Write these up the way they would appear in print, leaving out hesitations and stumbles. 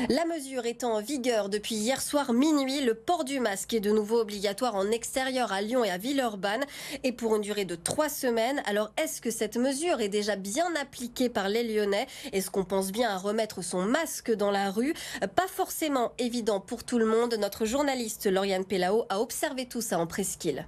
La mesure est en vigueur depuis hier soir minuit. Le port du masque est de nouveau obligatoire en extérieur à Lyon et à Villeurbanne et pour une durée de 3 semaines. Alors est-ce que cette mesure est déjà bien appliquée par les Lyonnais? Est-ce qu'on pense bien à remettre son masque dans la rue? Pas forcément évident pour tout le monde. Notre journaliste Lauriane Pellao a observé tout ça en presqu'île.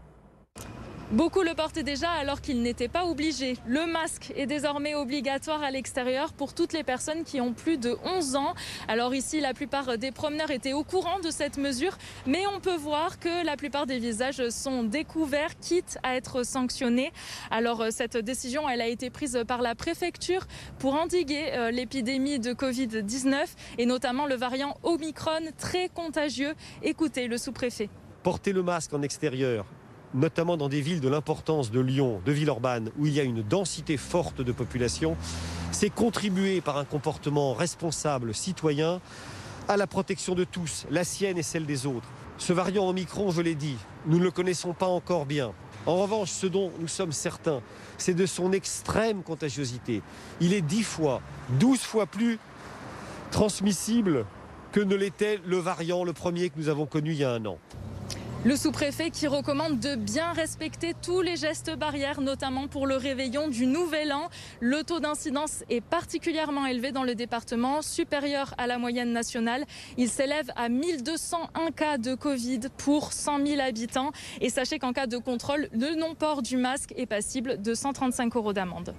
Beaucoup le portaient déjà alors qu'ils n'étaient pas obligés. Le masque est désormais obligatoire à l'extérieur pour toutes les personnes qui ont plus de 11 ans. Alors ici, la plupart des promeneurs étaient au courant de cette mesure, mais on peut voir que la plupart des visages sont découverts, quitte à être sanctionnés. Alors cette décision, elle a été prise par la préfecture pour endiguer l'épidémie de Covid-19 et notamment le variant Omicron très contagieux. Écoutez le sous-préfet. Porter le masque en extérieur, notamment dans des villes de l'importance de Lyon, de Villeurbanne, où il y a une densité forte de population, c'est contribuer par un comportement responsable, citoyen, à la protection de tous, la sienne et celle des autres. Ce variant Omicron, je l'ai dit, nous ne le connaissons pas encore bien. En revanche, ce dont nous sommes certains, c'est de son extrême contagiosité. Il est 10 fois, 12 fois plus transmissible que ne l'était le variant, le premier que nous avons connu il y a un an. Le sous-préfet qui recommande de bien respecter tous les gestes barrières, notamment pour le réveillon du Nouvel An. Le taux d'incidence est particulièrement élevé dans le département, supérieur à la moyenne nationale. Il s'élève à 1201 cas de Covid pour 100 000 habitants. Et sachez qu'en cas de contrôle, le non-port du masque est passible de 135 € d'amende.